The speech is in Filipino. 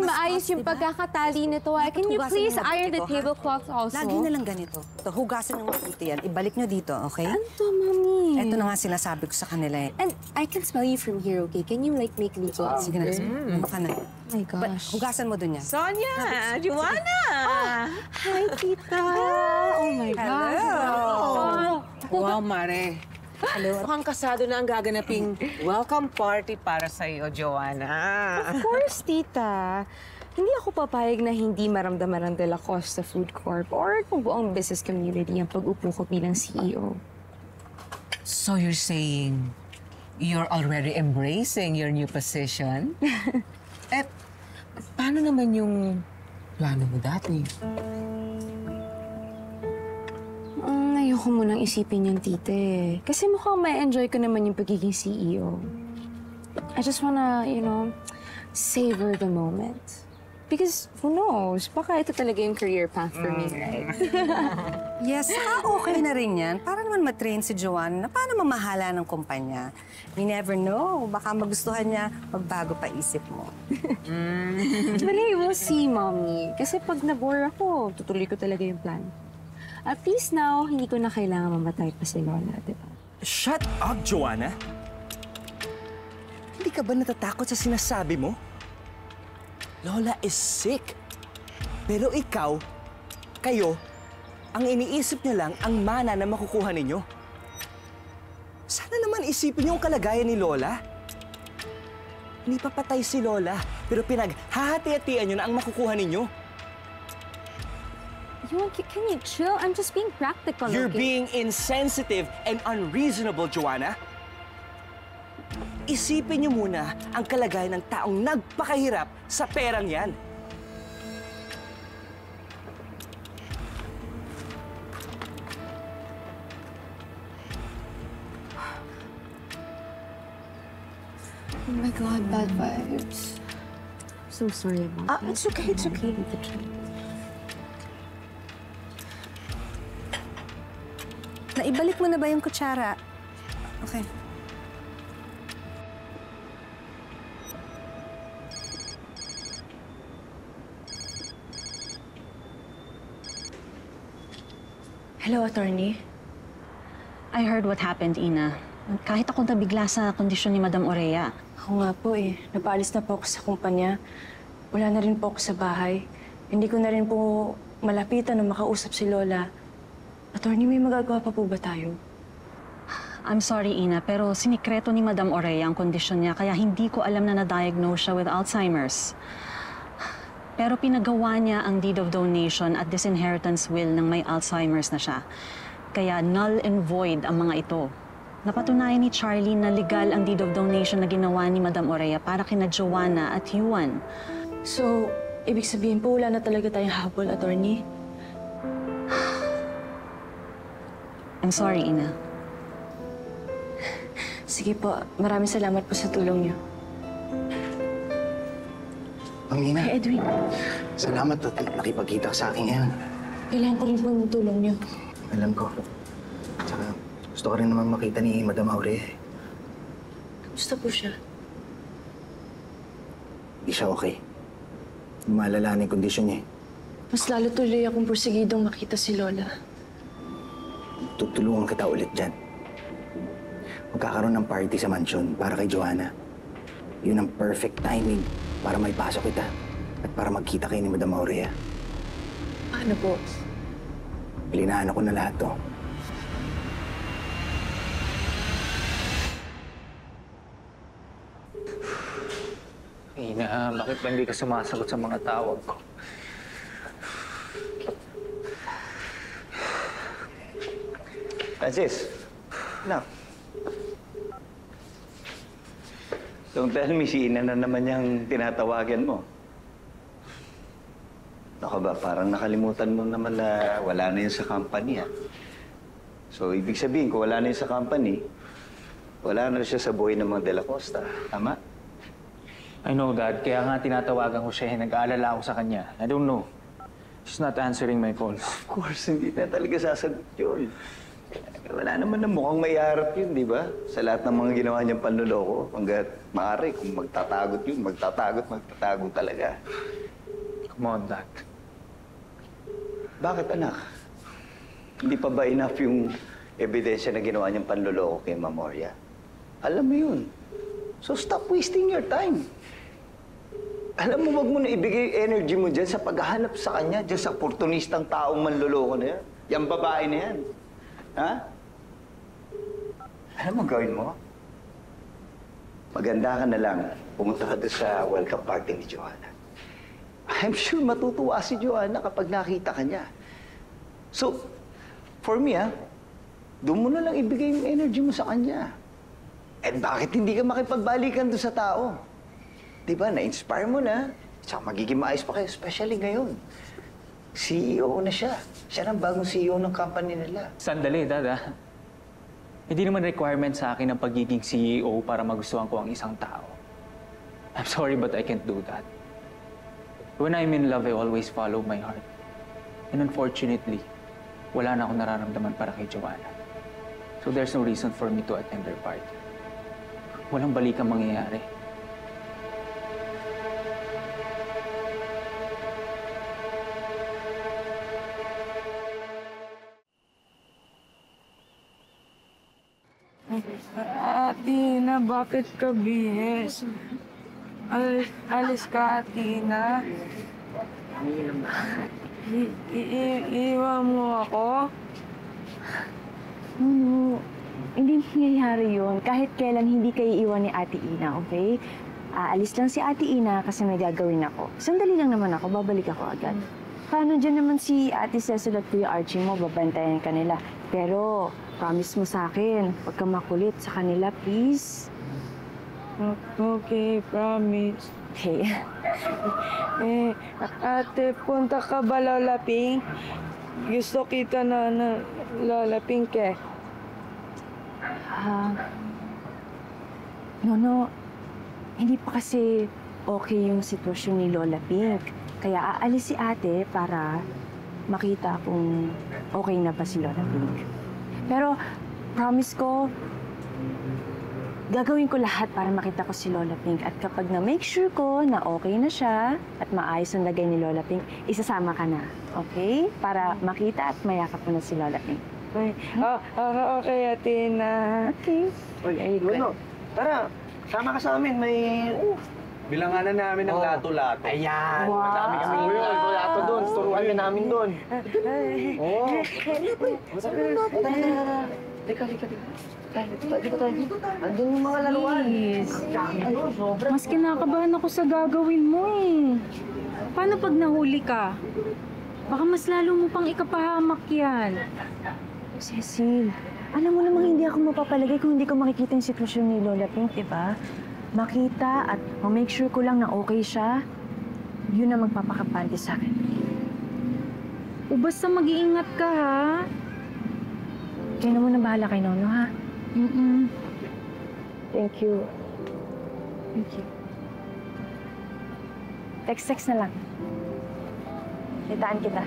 maayos yung pagkakatali nito. Can you please iron the tablecloths also? Lagi na lang ganito. Ito, hugasan ng mabuti yan. Ibalik nyo dito, okay? Ano to, Mami? Ito na nga sinasabi ko sa kanila eh. And I can smell you from here, okay? Can you like make me go? Sige na, baka na. Oh my gosh. Hugasan mo dun yan. Sonia! Joanna! Hi, tita! Oh my God. Hello! Wow, Mare. Hello. Mukhang kasado na ang gaganaping welcome party para sa iyo, Joanna. Of course, tita. Hindi ako papayag na hindi maramdaman ng De La Costa Food Corp or kung buong business community ang pag-upo ko bilang CEO. So you're saying you're already embracing your new position? Eh, paano naman yung plano mo dati? Ayoko munang isipin yung tite. Kasi mukhang may enjoy ko naman yung pagiging CEO. I just wanna, savor the moment. Because who knows, baka ito talaga yung career path for me, right? Yes, okay na rin yan. Para naman matrain si Joanna na paano mamahala ng kumpanya. We never know. Baka magustuhan niya magbago pa isip mo. But hey, we'll see, Mommy. Kasi pag nabore ako, tutuloy ko talaga yung plan. At least now, hindi ko na kailangan mamatay pa si Lola, di ba? Shut up, Joanna! Hindi ka ba natatakot sa sinasabi mo? Lola is sick. Pero kayo, ang iniisip niyo lang ang mana na makukuha ninyo. Sana naman isipin niyo ang kalagayan ni Lola. Hindi pa patay si Lola, pero pinaghahati-hatian niyo na ang makukuha ninyo. Can you chill? I'm just being practical, You're okay? being insensitive and unreasonable, Joanna. Isipin niyo muna ang kalagayan ng taong nagpakahirap sa perang yan. Oh my God, bad vibes. So sorry about that. It's okay, it's okay. Naibalik mo na ba yung kutsara? Okay. Hello, attorney. I heard what happened, Ina. Kahit ako nabigla sa kondisyon ni Madam Orea. Ako nga po eh. Napaalis na po ako sa kumpanya. Wala na rin po ako sa bahay. Hindi ko na rin po malapitan o makausap si Lola. Attorney, may magagawa pa po ba tayo? I'm sorry, Ina, pero sinikreto ni Madam Orea ang kondisyon niya, kaya hindi ko alam na na-diagnose siya with Alzheimer's. Pero pinagawa niya ang deed of donation at disinheritance will ng may Alzheimer's na siya. Kaya null and void ang mga ito. Napatunayan ni Charlie na legal ang deed of donation na ginawa ni Madam Orea para kina Joanna at Yuan. So, ibig sabihin po wala na talaga tayong habol, attorney? I'm sorry, Ina. Sige po, maraming salamat po sa tulong niyo. Ina, Hey, Edwin, salamat at nakipagkita ka sa akin ngayon. kailangan ko rin po ng tulong niyo. Alam ko. Tsaka gusto ko rin naman makita ni Madam Aurea. Gusto po siya. Hindi siya okay. Malala na yung kondisyon niya. Mas lalo tuloy akong porsigidong makita si Lola. Tutulungan kita ulit dyan. Magkakaroon ng party sa mansyon para kay Joanna. Yun ang perfect timing para may pasok kita at para magkita kayo ni Madam Aurea. Paano po? Pilinahan ako na lahat to. Ina, bakit ba hindi ka sumasagot sa mga tawag ko? Francis, anak. Don't tell me si Ina na naman yung tinatawagan mo. Ako ba, parang nakalimutan mo naman na wala na yun sa company, ha? So, ibig sabihin, kung wala na yun sa company, wala na siya sa buhay ng mga De La Costa. Tama? I know, Dad. Kaya nga tinatawagan ko siya. Nag-aalala ako sa kanya. I don't know. She's not answering my calls. Of course, hindi na talaga sasagot yun. Wala naman na mukhang may harap yun, di ba? Sa lahat ng mga ginawa niyang panloloko. Hanggat maaari, kung magtatagot yun, magtatago talaga. Come on, Dad. Bakit, anak? Hindi pa ba enough yung ebidensya na ginawa niyang panloloko kay Mamoria? Alam mo yun. So stop wasting your time. Alam mo, wag mo na ibigay energy mo dyan sa paghahanap sa kanya, dyan sa oportunistang taong manloloko na yan. Yung babae na yan. Ha? Alam mo gawin mo? Maganda ka na lang. Pumunta ka doon sa welcome party ni Joanna. I'm sure matutuwa si Joanna kapag nakita ka niya. So, for me, doon mo na lang ibigay yung energy mo sa kanya. And bakit hindi ka makipagbalikan doon sa tao? Diba, na-inspire mo na. Tsaka magiging maayos pa kayo, especially ngayon. CEO na siya. Siya ang bagong CEO ng company nila. Sandali, Dad, Hindi naman requirement sa akin ang pagiging CEO para magustuhan ko ang isang tao. I'm sorry, but I can't do that. When I'm in love, I always follow my heart. And unfortunately, wala na akong nararamdaman para kay Joanna. So there's no reason for me to attend their party. Walang balikang mangyayari. Atina, bakit ka bihis? Alis ka, Atina. Iiwan mo ako? No, hindi nangyayari yun. Kahit kailan hindi kayo iwan ni Ate Ina, okay? Aalis lang si Ate Ina kasi may gagawin ako. Sandali lang naman ako, babalik ako agad. Paano dyan naman si Ate Cecil at Kuya Archie mo, babantayan ka nila. Pero, promise mo sa akin, huwag ka makulit sa kanila, please. Okay, promise. Okay. Ate, punta ka ba, Lola Pink? Gusto kita na Lola Pink eh. No, hindi pa kasi okay yung sitwasyon ni Lola Pink. Kaya aalis si ate para makita kung okay na ba si Lola Pink. Pero promise ko, gagawin ko lahat para makita ko si Lola Pink. At kapag na-make sure ko na okay na siya at maayos ang lagay ni Lola Pink, isasama ka na, okay? Para makita at mayakap mo na si Lola Pink. Okay, Atina. Okay. Bueno, tara, sama ka sa amin. May... bilanganan namin ng lato-lato. Ayan. Wow. Madami kami ngayon. Lato doon. Turuan ka namin doon. Oo. Teka. Andun yung mga laruan. Mas kinakabahan ako sa gagawin mo eh. Paano pag nahuli ka? Baka mas lalo mo pang ikapahamak yan. Cecil, alam mo namang hindi ako mapapalagay kung hindi ko makikita yung sitwasyon ni Lola Pink, di ba? Makita at ma-make sure ko lang na okay siya, yun ang magpapakapante sa akin. O basta mag-iingat ka, ha? Kaya na muna bahala kay Nono, ha? Thank you. Thank you. Text na lang. Litaan kita.